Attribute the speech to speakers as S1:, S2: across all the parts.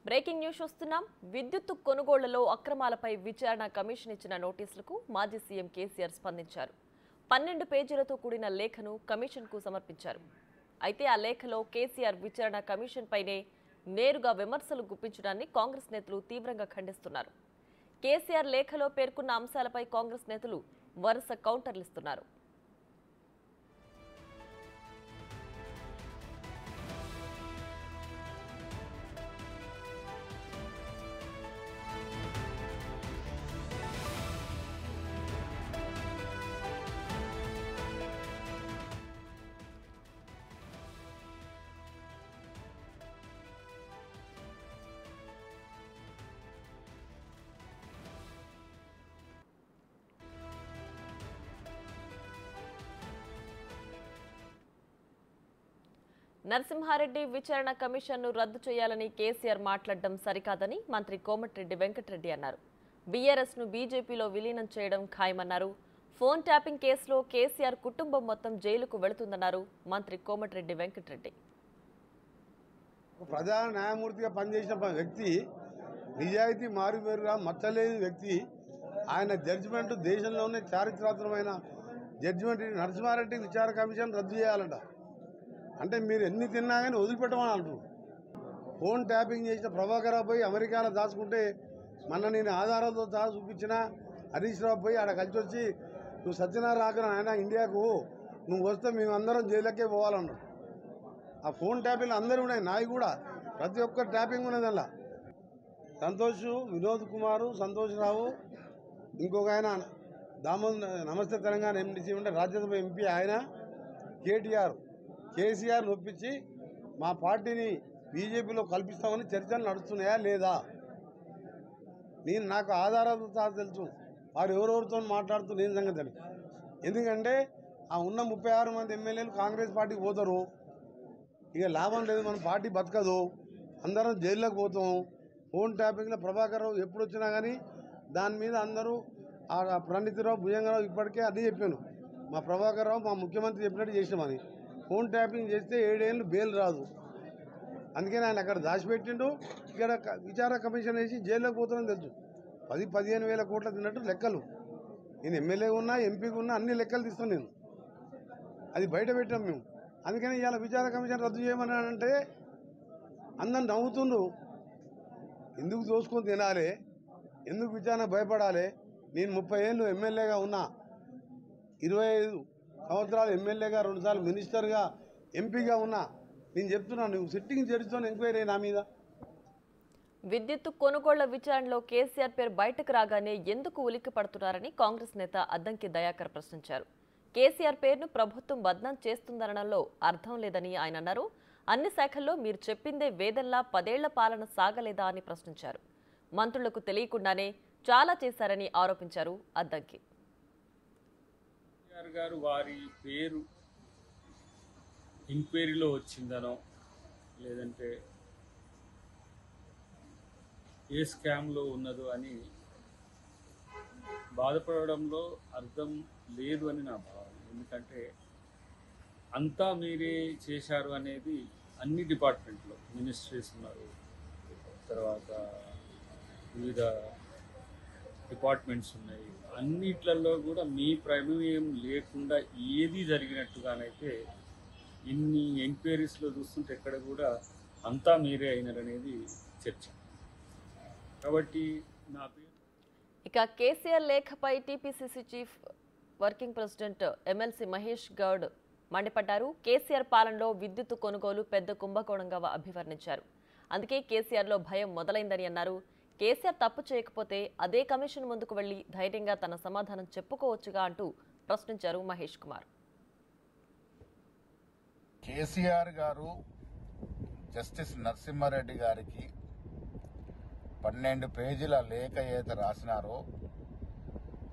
S1: Breaking news చూస్తున్నాం. విద్యుత్ కొనుగోళ్లలో అక్రమాలపై విచారణ కమిషన్ ఇచ్చిన నోటీసులకు మాజీ సీఎం కేసీఆర్ స్పందించారు. 12 పేజీలతో కూడిన లేఖను కమిషన్కు సమర్పించారు. అయితే ఆ లేఖలో కేసీఆర్ విచారణ కమిషన్ పైనే నేరుగా విమర్శలు గుప్పించడాన్ని కాంగ్రెస్ నేతలు తీవ్రంగా ఖండిస్తున్నారు. కేసీఆర్ లేఖలో పేర్కొన్న అంశాలపై కాంగ్రెస్ నేతలు వరుస కౌంటర్లు ఇస్తున్నారు. నరసింహారెడ్డి విచారణ కమిషన్ను రద్దు చేయాలని కేసీఆర్ మాట్లాడడం సరికాదని మంత్రి కోమటిరెడ్డి వెంకటరెడ్డి అన్నారు. బీఆర్ఎస్ను బీజేపీలో విలీనం చేయడం ఖాయమన్నారు. ఫోన్ ట్యాపింగ్ కేసులో కేసీఆర్ కుటుంబం మొత్తం జైలుకు వెళుతుందన్నారు మంత్రి కోమటిరెడ్డి వెంకటరెడ్డి.
S2: ప్రధాన న్యాయమూర్తిగా పనిచేసిన వ్యక్తి, నిజాయితీ మారుపేరుగా మచ్చలేని వ్యక్తి, ఆయన జడ్జిమెంట్ దేశంలోనే చారిత్రాత్మకమైన జడ్జిమెంట్. నరసింహారెడ్డి విచారణ కమిషన్ రద్దు చేయాలంట. అంటే మీరు ఎన్ని తిన్నా కానీ వదిలిపెట్టమని అంటారు. ఫోన్ ట్యాపింగ్ చేసిన ప్రభాకర్ పోయి అమెరికాలో దాచుకుంటే మొన్న నేను ఆధారాలతో సహా చూపించిన హరీష్ రావు పోయి ఆడ కలిసి వచ్చి నువ్వు సత్యనారాయణ రాకరా ఆయన ఇండియాకు నువ్వు వస్తే మేమందరం జైలుకే పోవాలన్నాడు. ఆ ఫోన్ ట్యాపింగ్లు అందరూ ఉన్నాయి, నాయి కూడా ప్రతి ఒక్క ట్యాపింగ్ ఉన్నది. అలా సంతోష్, వినోద్ కుమారు, సంతోష్ రావు, ఇంకొక ఆయన నమస్తే తెలంగాణ ఎండిసి ఉంటే రాజ్యసభ ఎంపీ ఆయన కేసీఆర్ ఒప్పించి మా పార్టీని బీజేపీలో కల్పిస్తామని చర్చలు నడుస్తున్నాయా లేదా? నాకు ఆధారాలతో తెలుసు వారు ఎవరెవరితో మాట్లాడుతూ నేను సంగతి అని. ఎందుకంటే ఆ ఉన్న 36 మంది ఎమ్మెల్యేలు కాంగ్రెస్ పార్టీకి పోతారు. ఇక లాభం లేదు, మన పార్టీ బతకదు, అందరం జైల్లోకి పోతాం. ఫోన్ ట్యాపింగ్లో ప్రభాకర్ రావు ఎప్పుడు వచ్చినా కానీ దాని మీద అందరూ ప్రణీతిరావు, భుజంగరావు ఇప్పటికే అన్నీ చెప్పాను. మా ప్రభాకర్ రావు మా ముఖ్యమంత్రి చెప్పినట్టు చేసినామని. ఫోన్ ట్యాపింగ్ చేస్తే 7 ఏళ్ళు బెయిల్ రాదు. అందుకని ఆయన అక్కడ దాచిపెట్టిండు. ఇక్కడ విచారణ కమిషన్ వేసి జైల్లోకి పోతానని తెలుసు. 10-15 వేల కోట్ల తిన్నట్టు లెక్కలు. నేను ఎమ్మెల్యే ఉన్నా, ఎంపీగా ఉన్నా అన్ని లెక్కలు తీస్తాను నేను. అది బయట పెట్టాం మేము. అందుకని ఇవాళ విచారణ కమిషన్ రద్దు చేయమని అంటే అందరు నవ్వుతుండ్రు. ఎందుకు దోసుకొని తినాలి, ఎందుకు విచారణ భయపడాలి? నేను 30 ఏళ్ళు ఎమ్మెల్యేగా ఉన్నా, 25 సంవత్సరాలు ఎమ్మెల్యేగా, 2 సార్లు మినిస్టర్గా, ఎంపీగా ఉన్నా. నేను చెప్తున్నాను, నువ్వు సిట్టింగ్ జడ్జితో ఎంక్వైరీ నా మీద.
S1: విద్యుత్ కొనుగోళ్ల విచారణలో కేసీఆర్ పేరు బయటకు రాగానే ఎందుకు ఉలిక్కి పడుతున్నారని కాంగ్రెస్ నేత అద్దంకి దయాకర్ ప్రశ్నించారు. కేసీఆర్ పేరును ప్రభుత్వం బద్నాం చేస్తుందనడంలో అర్థం లేదని ఆయన అన్నారు. అన్ని శాఖల్లో మీరు చెప్పిందే వేదల్లా 10 ఏళ్ల పాలన సాగలేదా అని ప్రశ్నించారు. మంత్రులకు తెలియకుండానే చాలా చేశారని ఆరోపించారు అద్దంకి.
S3: గారు వారి పేరు ఎంక్వైరీలో వచ్చిందనో లేదంటే ఏ స్కామ్లో ఉన్నదో అని బాధపడడంలో అర్థం లేదు అని నా భావన. ఎందుకంటే అంతా మీరే చేశారు అనేది అన్ని డిపార్ట్మెంట్లో మినిస్ట్రీస్ ఉన్నారు, తర్వాత వివిధ డిపార్ట్మెంట్స్ ఉన్నాయి, అన్నిట్లలో కూడా మీ ప్రమేయం లేకుండా ఏది జరిగినట్టుగానైతే ఇన్ని ఎంక్వైరీస్లో చూస్తుంటే ఎక్కడ కూడా అంతా మీరే అయినారనేది చర్చ. కాబట్టి నా పేరు
S1: ఇక కేసీఆర్ లేఖపై TPCC chief working president MLC Mahesh Goud మండిపడ్డారు. కేసీఆర్ పాలనలో విద్యుత్ కొనుగోలు పెద్ద కుంభకోణంగా అభివర్ణించారు. అందుకే కేసీఆర్లో భయం మొదలైందని అన్నారు. కేసీఆర్ తప్పు చేయకపోతే అదే కమిషన్ ముందుకు వెళ్లి ధైర్యంగా తన సమాధానం చెప్పుకోవచ్చుగా అంటూ ప్రశ్నించారు మహేష్ కుమార్.
S4: కేసీఆర్ గారు జస్టిస్ నరసింహారెడ్డి గారికి 12 పేజీల లేఖ ఏదైతే రాసినారో,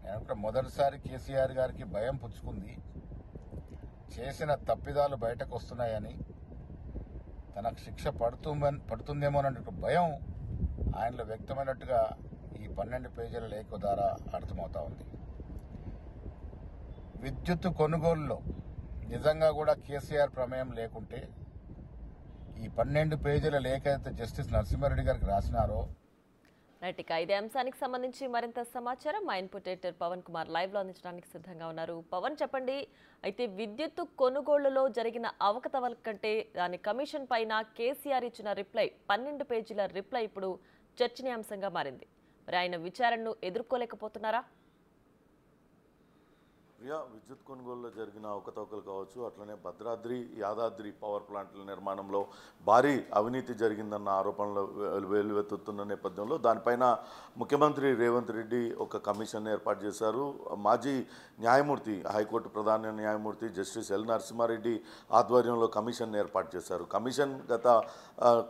S4: నేను మొదటిసారి కేసీఆర్ గారికి భయం పుచ్చుకుంది. చేసిన తప్పిదాలు బయటకు వస్తున్నాయని, తనకు శిక్ష పడుతుందేమోనన్న భయం ఆయనలో వ్యక్తమైనట్టుగా ఈ 12 పేజీల లేఖ ద్వారా అర్థమవుతా ఉంది. విద్యుత్ కొనుగోలులో నిజంగా కూడా కేసీఆర్ ప్రమేయం లేకుంటే ఈ 12 పేజీల లేఖ అయితే జస్టిస్ నరసింహారెడ్డి గారికి రాసినారో
S1: రైట్, ఇక ఇదే అంశానికి సంబంధించి మరింత సమాచారం మా input editor Pawan Kumar live లో అందించడానికి సిద్ధంగా ఉన్నారు. పవన్, చెప్పండి. అయితే విద్యుత్తు కొనుగోళ్లలో జరిగిన అవకతవకల కంటే దాని కమిషన్ పైన కేసీఆర్ ఇచ్చిన రిప్లై 12 పేజీల రిప్లై ఇప్పుడు చర్చనీయాంశంగా మారింది. మరి ఆయన విచారణను ఎదుర్కోలేకపోతున్నారా?
S5: ప్రియా, విద్యుత్ కొనుగోలులో జరిగిన అవకతవకలు కావచ్చు, అట్లనే భద్రాద్రి యాదాద్రి పవర్ ప్లాంట్ల నిర్మాణంలో భారీ అవినీతి జరిగిందన్న ఆరోపణలు వెలువెత్తుతున్న నేపథ్యంలో దానిపైన ముఖ్యమంత్రి రేవంత్ రెడ్డి ఒక కమిషన్ ఏర్పాటు చేశారు. మాజీ న్యాయమూర్తి, హైకోర్టు ప్రధాన న్యాయమూర్తి జస్టిస్ ఎల్ నరసింహారెడ్డి ఆధ్వర్యంలో కమిషన్ ఏర్పాటు చేశారు. కమిషన్ గత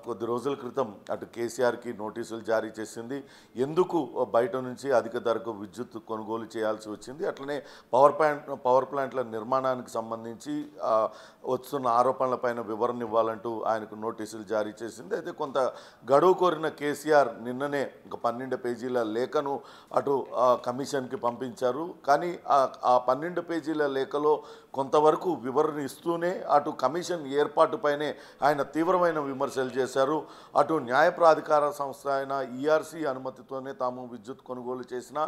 S5: కొద్ది రోజుల క్రితం అటు కేసీఆర్కి నోటీసులు జారీ చేసింది. ఎందుకు బయట నుంచి అధిక ధరకు విద్యుత్ కొనుగోలు చేయాల్సి వచ్చింది, అట్లనే పవర్ ప్లాంట్ల నిర్మాణానికి సంబంధించి వస్తున్న ఆరోపణలపైన వివరణ ఇవ్వాలంటూ ఆయనకు నోటీసులు జారీ చేసింది. అయితే కొంత గడువు కోరిన కేసీఆర్ నిన్ననే ఒక 12 పేజీల లేఖను అటు కమిషన్కి పంపించారు. కానీ ఆ 12 పేజీల లేఖలో కొంతవరకు వివరణ ఇస్తూనే అటు కమిషన్ ఏర్పాటుపైనే ఆయన తీవ్రమైన విమర్శలు చేశారు. అటు న్యాయ ప్రాధికార సంస్థ అయిన ఈఆర్సీ అనుమతితోనే తాము విద్యుత్ కొనుగోలు చేసినా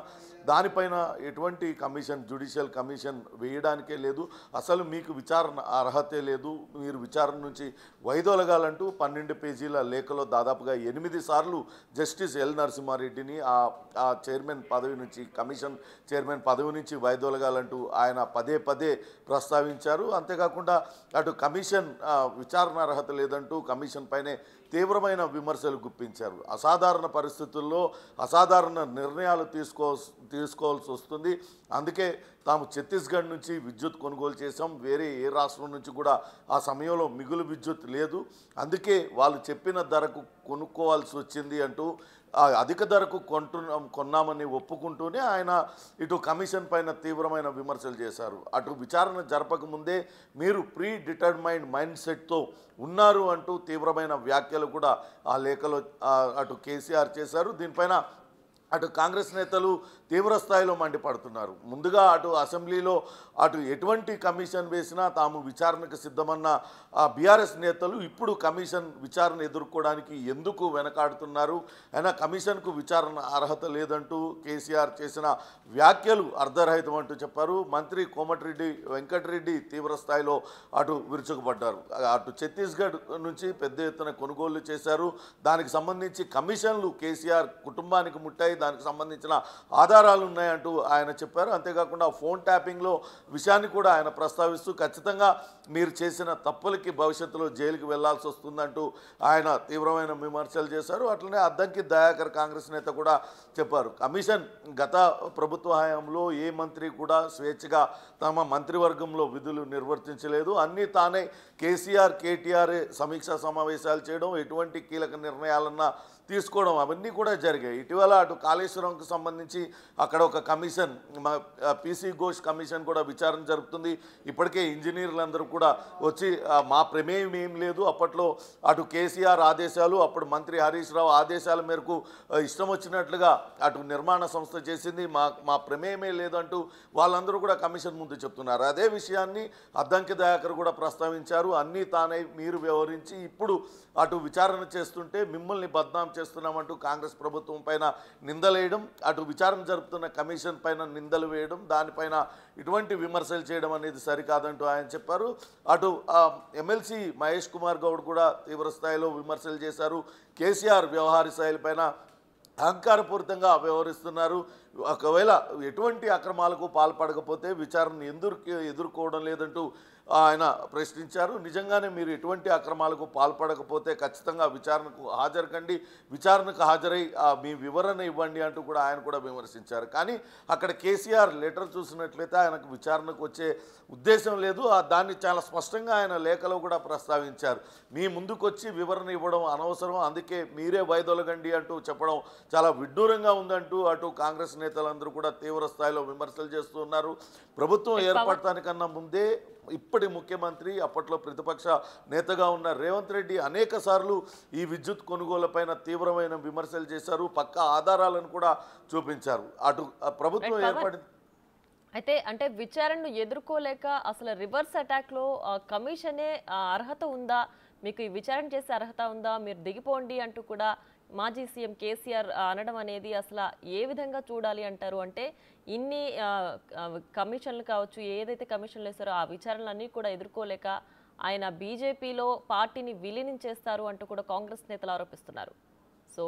S5: దానిపైన ఎటువంటి కమిషన్, జ్యుడిషియల్ కమిషన్ వేయడానికే లేదు, అసలు మీకు విచారణ అర్హతే లేదు, మీరు విచారణ నుంచి వైదొలగాలంటూ 12 పేజీల లేఖలో దాదాపుగా 8 సార్లు జస్టిస్ ఎల్ నరసింహారెడ్డిని ఆ చైర్మన్ పదవి నుంచి, కమిషన్ చైర్మన్ పదవి నుంచి వైదొలగాలంటూ ఆయన పదే పదే ప్రస్తావించారు. అంతేకాకుండా అటు కమిషన్ విచారణ అర్హత లేదంటూ కమిషన్ పైనే తీవ్రమైన విమర్శలు గుప్పించారు. అసాధారణ పరిస్థితుల్లో అసాధారణ నిర్ణయాలు తీసుకోవాల్సి వస్తుంది, అందుకే తాము ఛత్తీస్గఢ్ నుంచి విద్యుత్ కొనుగోలు చేసాం, వేరే ఏ రాష్ట్రం నుంచి కూడా ఆ సమయంలో మిగులు విద్యుత్ లేదు, అందుకే వాళ్ళు చెప్పిన ధరకు కొనుక్కోవాల్సి వచ్చింది అంటూ అధిక ధరకు కొన్నామని ఒప్పుకుంటూనే ఆయన ఇటు కమిషన్ పైన తీవ్రమైన విమర్శలు చేశారు. అటు విచారణ జరపకముందే మీరు ప్రీ డిటర్మైన్డ్ మైండ్ సెట్తో ఉన్నారు అంటూ తీవ్రమైన వ్యాఖ్యలు కూడా ఆ లేఖలో అటు కేసీఆర్ చేశారు. దీనిపైన అటు కాంగ్రెస్ నేతలు తీవ్ర స్థాయిలో మండిపడుతున్నారు. ముందుగా అటు అసెంబ్లీలో అటు ఎటువంటి కమిషన్ వేసినా తాము విచారణకు సిద్ధమన్న బీఆర్ఎస్ నేతలు ఇప్పుడు కమిషన్ విచారణ ఎదుర్కోవడానికి ఎందుకు వెనకాడుతున్నారు, అయినా కమిషన్కు విచారణ అర్హత లేదంటూ కేసీఆర్ చేసిన వ్యాఖ్యలు అర్ధరహితం అంటూ చెప్పారు. మంత్రి కోమటిరెడ్డి వెంకటరెడ్డి తీవ్ర స్థాయిలో అటు విరుచుకుపడ్డారు. అటు ఛత్తీస్గఢ్ నుంచి పెద్ద ఎత్తున కొనుగోళ్లు చేశారు, దానికి సంబంధించి కమిషన్లు కేసీఆర్ కుటుంబానికి ముట్టాయి, దానికి సంబంధించిన ఆధారాలు ఉన్నాయంటూ ఆయన చెప్పారు. అంతేకాకుండా ఫోన్ ట్యాపింగ్లో విషయాన్ని కూడా ఆయన ప్రస్తావిస్తూ ఖచ్చితంగా మీరు చేసిన తప్పులకి భవిష్యత్తులో జైలుకి వెళ్లాల్సి వస్తుందంటూ ఆయన తీవ్రమైన విమర్శలు చేశారు. అట్లనే అద్దంకి దయాకర్ కాంగ్రెస్ నేత కూడా చెప్పారు, కమిషన్ గత ప్రభుత్వ హయాంలో ఏ మంత్రి కూడా స్వేచ్ఛగా తమ మంత్రివర్గంలో విధులు నిర్వర్తించలేదు, అన్నీ తానే కేసీఆర్ కేటీఆర్ సమీక్షా సమావేశాలు చేయడం, ఎటువంటి కీలక నిర్ణయాలన్నా తీసుకోవడం అవన్నీ కూడా జరిగాయి. ఇటీవల అటు కాళేశ్వరంకు సంబంధించి అక్కడ ఒక కమిషన్, పీసీ ఘోష్ కమిషన్ కూడా విచారణ జరుపుతుంది. ఇప్పటికే ఇంజనీర్లందరూ కూడా వచ్చి మా ప్రమేయం ఏం లేదు, అప్పట్లో అటు కేసీఆర్ ఆదేశాలు, అప్పుడు మంత్రి హరీష్ రావు ఆదేశాల మేరకు ఇష్టం వచ్చినట్లుగా అటు నిర్మాణ సంస్థ చేసింది, మా ప్రమేయమే లేదంటూ వాళ్ళందరూ కూడా కమిషన్ ముందు చెప్తున్నారు. అదే విషయాన్ని అద్దంకి దయాకర్ కూడా ప్రస్తావించారు. అన్నీ తానే మీరు వ్యవహరించి ఇప్పుడు అటు విచారణ చేస్తుంటే మిమ్మల్ని బద్నాం చేస్తున్నామంటూ కాంగ్రెస్ ప్రభుత్వం పైన నిందలేయడం, అటు విచారణ జరుపుతున్న కమిషన్ పైన నిందలు వేయడం, దానిపైన ఇటువంటి విమర్శలు చేయడం అనేది సరికాదంటూ ఆయన చెప్పారు. అటు ఎమ్మెల్సీ మహేష్ కుమార్ గౌడ్ కూడా తీవ్ర స్థాయిలో విమర్శలు చేశారు. కేసీఆర్ వ్యవహార శైలిపైన అహంకారపూరితంగా వ్యవహరిస్తున్నారు, ఒకవేళ ఎటువంటి అక్రమాలకు పాల్పడకపోతే విచారణను ఎదుర్కోవడం లేదంటూ ఆయన ప్రశ్నించారు. నిజంగానే మీరు ఎటువంటి అక్రమాలకు పాల్పడకపోతే ఖచ్చితంగా విచారణకు హాజరు కండి, విచారణకు హాజరై మీ వివరణ ఇవ్వండి అంటూ కూడా ఆయన కూడా విమర్శించారు. కానీ అక్కడ కేసీఆర్ లెటర్ చూసినట్లయితే ఆయనకు విచారణకు వచ్చే ఉద్దేశం లేదు, దాన్ని చాలా స్పష్టంగా ఆయన లేఖలో కూడా ప్రస్తావించారు. మీ ముందుకొచ్చి వివరణ ఇవ్వడం అనవసరం, అందుకే మీరే వైదొలగండి అంటూ చెప్పడం చాలా విడ్డూరంగా ఉందంటూ అటు కాంగ్రెస్ నేతలందరూ కూడా తీవ్ర స్థాయిలో విమర్శలు చేస్తూ ఉన్నారు. ప్రభుత్వం ఏర్పడటానికన్నా ముందే ఇప్పటి ముఖ్యమంత్రి, అప్పట్లో ప్రతిపక్ష నేతగా ఉన్న రేవంత్ రెడ్డి అనేక సార్లు ఈ విద్యుత్ కొనుగోళ్లపైన తీవ్రమైన విమర్శలు చేశారు, పక్కా ఆధారాలను కూడా చూపించారు. అటు ప్రభుత్వం ఏర్పడింది
S1: అయితే అంటే విచారణను ఎదుర్కోలేక అసలు రివర్స్ అటాక్లో కమిషనే అర్హత ఉందా, మీకు ఈ విచారణ చేసే అర్హత ఉందా, మీరు దిగిపోండి అంటూ కూడా మాజీ సీఎం కేసీఆర్ అనడం అనేది అసలు ఏ విధంగా చూడాలి అంటారు? అంటే ఇన్ని కమిషన్లు కావచ్చు, ఏదైతే కమిషన్లు వేస్తారో ఆ విచారణలన్నీ కూడా ఎదుర్కోలేక ఆయన బీజేపీలో పార్టీని విలీనం చేస్తారు అంటూ కూడా కాంగ్రెస్ నేతలు ఆరోపిస్తున్నారు. సో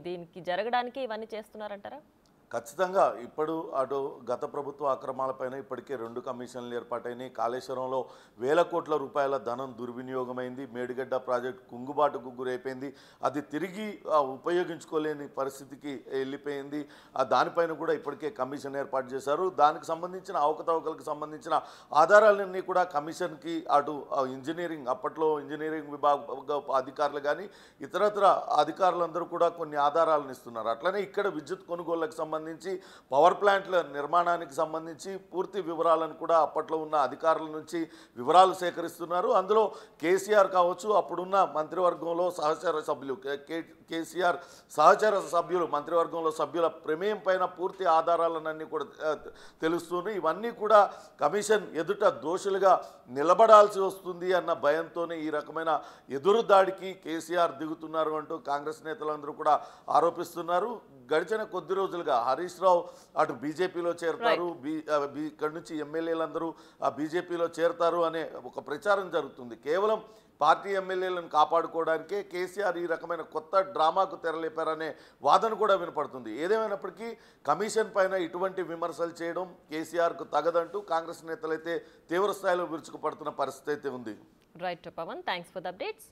S1: దీనికి జరగడానికి ఇవన్నీ చేస్తున్నారంటారా?
S5: ఖచ్చితంగా ఇప్పుడు అటు గత ప్రభుత్వ అక్రమాలపైన ఇప్పటికే 2 కమిషన్లు ఏర్పాటైనాయి. కాళేశ్వరంలో వేల కోట్ల రూపాయల ధనం దుర్వినియోగమైంది. మేడిగడ్డ ప్రాజెక్టు కుంగుబాటు గుగ్గురైపోయింది. అది తిరిగి ఉపయోగించుకోలేని పరిస్థితికి వెళ్ళిపోయింది. దానిపైన కూడా ఇప్పటికే కమిషన్ ఏర్పాటు చేశారు. దానికి సంబంధించిన అవకతవకలకు సంబంధించిన ఆధారాలన్నీ కూడా కమిషన్కి అటు ఇంజనీరింగ్ అప్పట్లో ఇంజనీరింగ్ విభాగ అధికారులు కానీ ఇతరత్ర అధికారులందరూ కూడా కొన్ని ఆధారాలను ఇస్తున్నారు. అట్లనే ఇక్కడ విద్యుత్ కొనుగోళ్లకు సంబంధించి పవర్ ప్లాంట్ల నిర్మాణానికి సంబంధించి పూర్తి వివరాలను కూడా అప్పట్లో ఉన్న అధికారుల నుంచి వివరాలు సేకరిస్తున్నారు. అందులో కేసీఆర్ కావచ్చు, అప్పుడున్న మంత్రివర్గంలో సహచర సభ్యులు కేసీఆర్ సహచర సభ్యులు మంత్రివర్గంలో సభ్యుల ప్రమేయం పైన పూర్తి ఆధారాలన్నీ కూడా తెలుస్తున్నాయి. ఇవన్నీ కూడా కమిషన్ ఎదుట దోషులుగా నిలబడాల్సి వస్తుంది అన్న భయంతోనే ఈ రకమైన ఎదురుదాడికి కేసీఆర్ దిగుతున్నారు అంటూ కాంగ్రెస్ నేతలందరూ కూడా ఆరోపిస్తున్నారు. గడిచిన కొద్ది రోజులుగా హరీష్ రావు అటు బీజేపీలో చేరతారు, ఇక్కడి నుంచి ఎమ్మెల్యేలందరూ బీజేపీలో చేరతారు అనే ఒక ప్రచారం జరుగుతుంది. కేవలం పార్టీ ఎమ్మెల్యేలను కాపాడుకోవడానికే కేసీఆర్ ఈ రకమైన కొత్త డ్రామాకు తెరలేపారనే వాదన కూడా వినపడుతుంది. ఏదేమైనప్పటికీ కమిషన్ పైన ఇటువంటి విమర్శలు చేయడం కేసీఆర్కు తగదంటూ కాంగ్రెస్ నేతలైతే తీవ్ర స్థాయిలో విరుచుకుపడుతున్న పరిస్థితి అయితే ఉంది.
S1: Right Pawan, thanks for the updates.